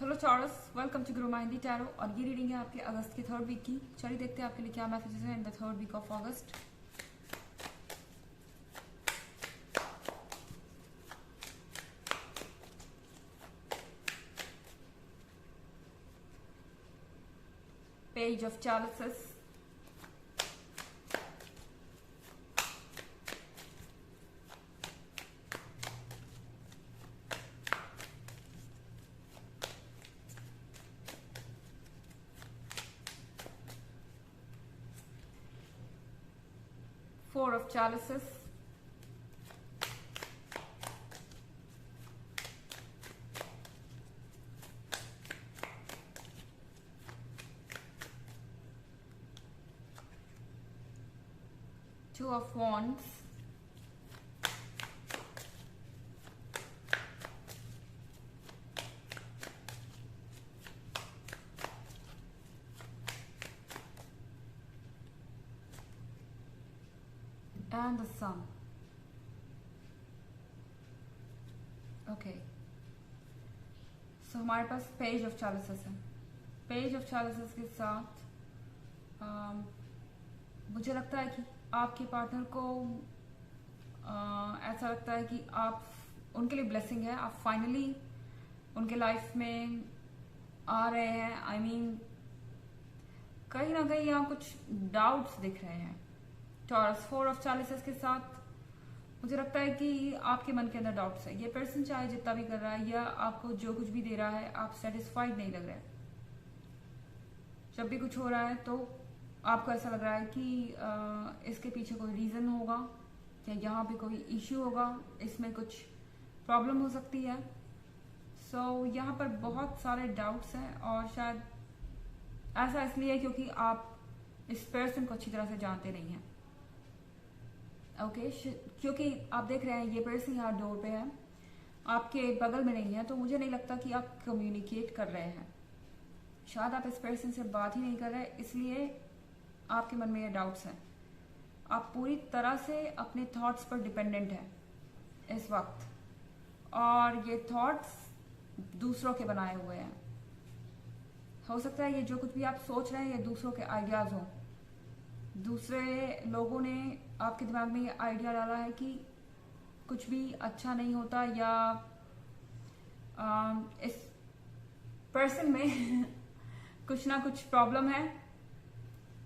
Hello चॉरस, welcome to Guru माहिंदी tarot. और ये reading है आपके अगस्त के थर्ड वीक की। चलिए देखते हैं आपके लिए क्या मैसेजेस हैं in the third week of August. Page of chalices, Four of Chalices, Two of Wands, and the Sun. Okay, so हमारे पास पेज ऑफ चैलिसेस है। पेज ऑफ चैलिसेस के साथ मुझे लगता है कि आपके पार्टनर को ऐसा लगता है कि आप उनके लिए ब्लेसिंग है। आप फाइनली उनके लाइफ में आ रहे हैं। आई मीन कहीं ना कहीं यहाँ कुछ डाउट्स दिख रहे हैं। टॉरस, फोर ऑफ चैलिसेस के साथ मुझे लगता है कि आपके मन के अंदर डाउट्स है। ये पर्सन चाहे जितना भी कर रहा है या आपको जो कुछ भी दे रहा है, आप सेटिस्फाइड नहीं लग रहे। जब भी कुछ हो रहा है तो आपको ऐसा लग रहा है कि इसके पीछे कोई रीजन होगा या यहाँ पे कोई इश्यू होगा, इसमें कुछ प्रॉब्लम हो सकती है। सो यहाँ पर बहुत सारे डाउट्स हैं और शायद ऐसा इसलिए क्योंकि आप इस पर्सन को अच्छी तरह से जानते नहीं हैं। ओके, क्योंकि आप देख रहे हैं ये पर्सन यहाँ डोर पे है, आपके बगल में नहीं है, तो मुझे नहीं लगता कि आप कम्युनिकेट कर रहे हैं। शायद आप इस पर्सन से बात ही नहीं कर रहे, इसलिए आपके मन में ये डाउट्स हैं। आप पूरी तरह से अपने थॉट्स पर डिपेंडेंट हैं इस वक्त, और ये थॉट्स दूसरों के बनाए हुए हैं। हो सकता है ये जो कुछ भी आप सोच रहे हैं ये दूसरों के आइडियाज हों। दूसरे लोगों ने आपके दिमाग में ये आइडिया डाला है कि कुछ भी अच्छा नहीं होता, या इस पर्सन में कुछ ना कुछ प्रॉब्लम है।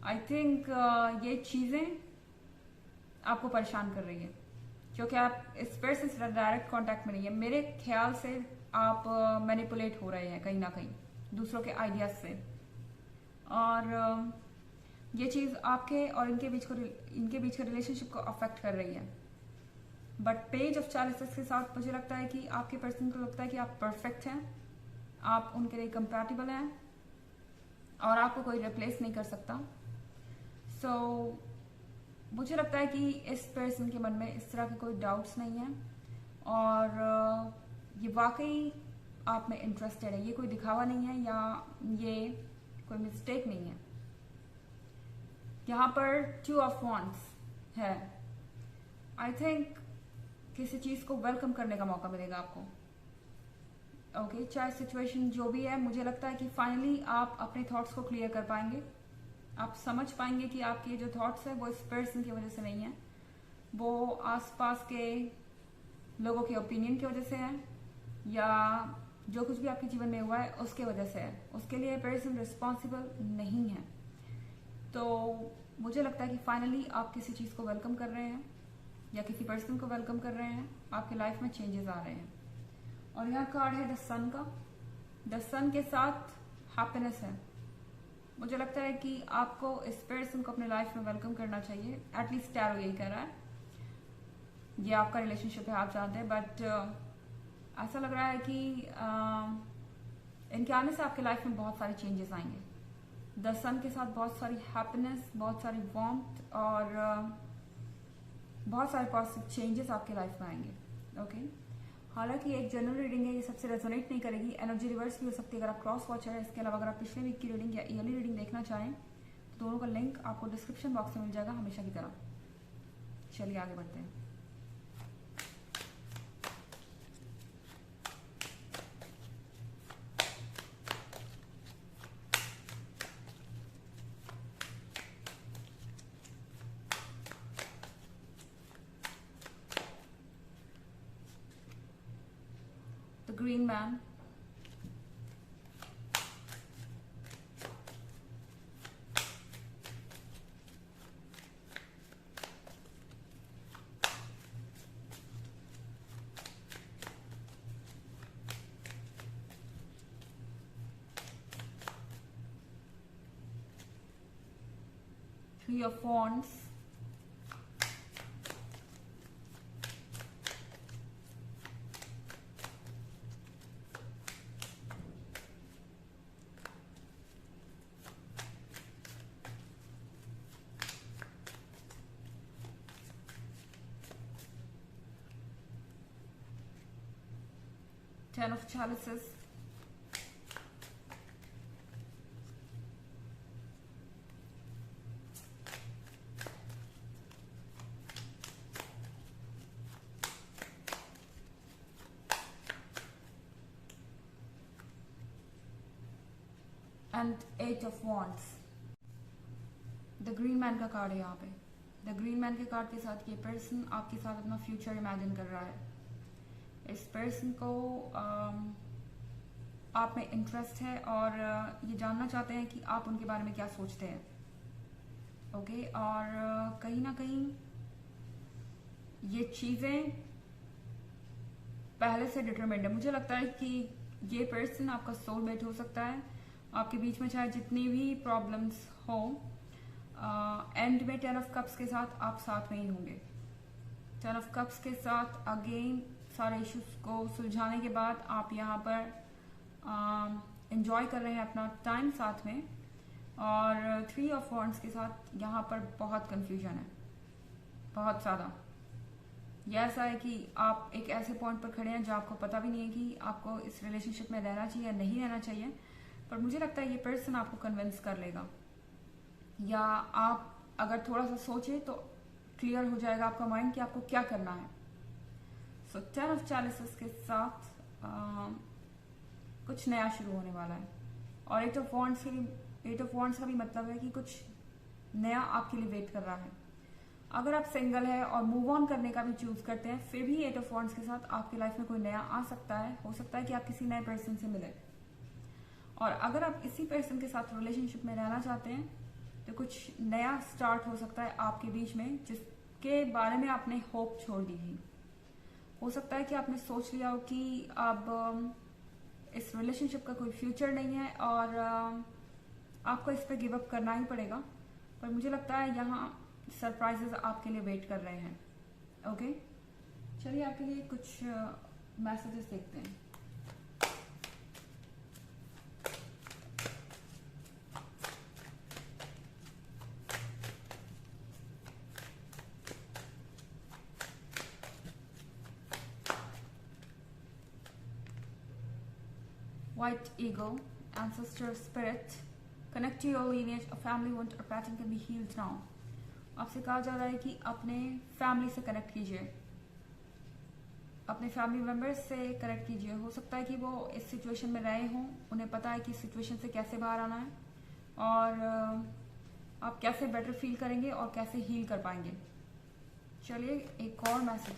आई थिंक ये चीजें आपको परेशान कर रही है क्योंकि आप इस पर्सन से डायरेक्ट कांटेक्ट में नहीं है। मेरे ख्याल से आप मैनिपुलेट हो रहे हैं कहीं ना कहीं दूसरों के आइडियाज से, और ये चीज आपके और इनके बीच के रिलेशनशिप को अफेक्ट कर रही है। बट पेज ऑफ चैलिसेस के साथ मुझे लगता है कि आपके पर्सन को लगता है कि आप परफेक्ट हैं, आप उनके लिए कंपैटिबल हैं और आपको कोई रिप्लेस नहीं कर सकता। सो मुझे लगता है कि इस पर्सन के मन में इस तरह के कोई डाउट्स नहीं है और ये वाकई आप में इंटरेस्टेड है। ये कोई दिखावा नहीं है या ये कोई मिस्टेक नहीं है। यहाँ पर टू ऑफ वॉन्ड्स है। आई थिंक किसी चीज को वेलकम करने का मौका मिलेगा आपको। ओके, चाहे सिचुएशन जो भी है, मुझे लगता है कि फाइनली आप अपने थॉट्स को क्लियर कर पाएंगे। आप समझ पाएंगे कि आपके जो थॉट्स है वो इस पर्सन की वजह से नहीं है, वो आसपास के लोगों के ओपिनियन की वजह से है, या जो कुछ भी आपके जीवन में हुआ है उसके वजह से है। उसके लिए पर्सन रिस्पॉन्सिबल नहीं है। तो मुझे लगता है कि फाइनली आप किसी चीज को वेलकम कर रहे हैं या किसी पर्सन को वेलकम कर रहे हैं। आपके लाइफ में चेंजेस आ रहे हैं। और यहाँ कार्ड है द सन का। द सन के साथ हैप्पीनेस है। मुझे लगता है कि आपको इस पर्सन को अपने लाइफ में वेलकम करना चाहिए। एटलीस्ट टैरो यही कह रहा है। ये आपका रिलेशनशिप है, आप जानते हैं, बट ऐसा लग रहा है कि इनके आने से आपके लाइफ में बहुत सारे चेंजेस आएंगे। द सन के साथ बहुत सारी हैप्पीनेस, बहुत सारी वार्मथ और बहुत सारे पॉजिटिव चेंजेस आपके लाइफ में आएंगे। ओके, हालांकि एक जनरल रीडिंग है, ये सबसे रेजोनेट नहीं करेगी। एनर्जी रिवर्स भी हो सकती है अगर आप क्रॉस वॉचर है। इसके अलावा अगर आप पिछले वीक की रीडिंग या ईयरली रीडिंग देखना चाहें तो दोनों का लिंक आपको डिस्क्रिप्शन बॉक्स में मिल जाएगा, हमेशा की तरह। चलिए आगे बढ़ते हैं। green man. Three of Wands. Ten of Chalices. And eight of wands. The green man का कार्ड है यहाँ पे. द ग्रीन मैन के कार्ड के साथ ये पर्सन आपके साथ अपना फ्यूचर इमेजिन कर रहा है. इस पर्सन को आप में इंटरेस्ट है और ये जानना चाहते हैं कि आप उनके बारे में क्या सोचते हैं. ओके और कहीं ना कहीं ये चीजें पहले से डिटरमाइंड है. मुझे लगता है कि ये पर्सन आपका सोलमेट हो सकता है. आपके बीच में चाहे जितनी भी प्रॉब्लम्स हो, एंड में 10 ऑफ कप्स के साथ आप साथ में ही होंगे. 10 ऑफ कप्स के साथ अगेन सारे इश्यूज को सुलझाने के बाद आप यहाँ पर एंजॉय कर रहे हैं अपना टाइम साथ में. और 3 ऑफ वॉन्ड्स के साथ यहाँ पर बहुत कंफ्यूजन है, बहुत ज़्यादा. यह ऐसा है कि आप एक ऐसे पॉइंट पर खड़े हैं जहाँ आपको पता भी नहीं है कि आपको इस रिलेशनशिप में रहना चाहिए या नहीं रहना चाहिए. पर मुझे लगता है ये पर्सन आपको कन्विंस कर लेगा, या आप अगर थोड़ा सा सोचे तो क्लियर हो जाएगा आपका माइंड कि आपको क्या करना है. सो 10 ऑफ चैलिसेस के साथ कुछ नया शुरू होने वाला है. और 8 ऑफ वॉन्ड्स का भी मतलब है कि कुछ नया आपके लिए वेट कर रहा है. अगर आप सिंगल है और मूव ऑन करने का भी चूज करते हैं, फिर भी 8 ऑफ वॉन्ड्स के साथ आपकी लाइफ में कोई नया आ सकता है. हो सकता है कि आप किसी नए पर्सन से मिले. और अगर आप इसी पर्सन के साथ रिलेशनशिप में रहना चाहते हैं तो कुछ नया स्टार्ट हो सकता है आपके बीच में, जिसके बारे में आपने होप छोड़ दी थी. हो सकता है कि आपने सोच लिया हो कि अब इस रिलेशनशिप का कोई फ्यूचर नहीं है और आपको इस पर गिव अप करना ही पड़ेगा. पर मुझे लगता है यहाँ सरप्राइजेस आपके लिए वेट कर रहे हैं. ओके चलिए आपके लिए कुछ मैसेजेस देखते हैं. White Eagle, Ancestor Spirit, connect to your lineage, a family wound or pattern can be healed now. आपसे कहा जा रहा है कि अपने फैमिली से कनेक्ट कीजिए, अपने फैमिली मेंबर्स से कनेक्ट कीजिए. हो सकता है कि वो इस सिचुएशन में रहे हों, उन्हें पता है कि इस सिचुएशन से कैसे बाहर आना है और आप कैसे बेटर फील करेंगे और कैसे हील कर पाएंगे. चलिए एक और मैसेज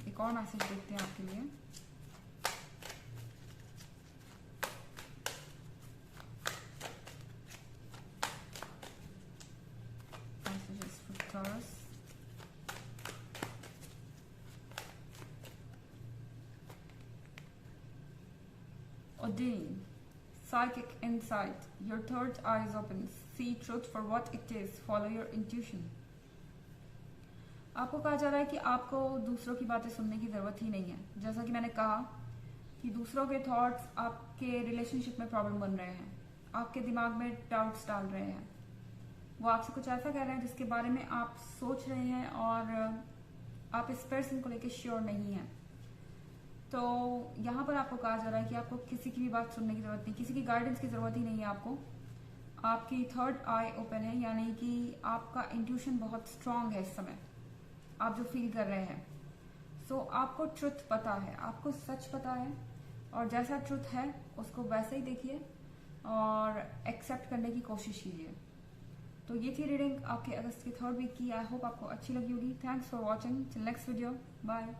देखते हैं आपके लिए. Odin, psychic insight, your third eye is open, see truth for what it is, follow your intuition. आपको कहा जा रहा है कि आपको दूसरों की बातें सुनने की जरूरत ही नहीं है. जैसा कि मैंने कहा कि दूसरों के थॉट्स आपके रिलेशनशिप में प्रॉब्लम बन रहे हैं, आपके दिमाग में डाउट्स डाल रहे हैं. वो आपसे कुछ ऐसा कह रहे हैं जिसके बारे में आप सोच रहे हैं और आप इस पर्सन को लेकर श्योर नहीं हैं. तो यहाँ पर आपको कहा जा रहा है कि आपको किसी की भी बात सुनने की जरूरत नहीं, किसी की गाइडेंस की जरूरत ही नहीं है. आपको आपकी थर्ड आई ओपन है, यानी कि आपका इंट्यूशन बहुत स्ट्रांग है इस समय, आप जो फील कर रहे हैं. सो आपको ट्रुथ पता है, आपको सच पता है और जैसा ट्रुथ है उसको वैसे ही देखिए और एक्सेप्ट करने की कोशिश कीजिए. तो ये थी रीडिंग आपके अगस्त के 3rd वीक की. आई होप आपको अच्छी लगी होगी. Thanks for watching. Till next video. Bye.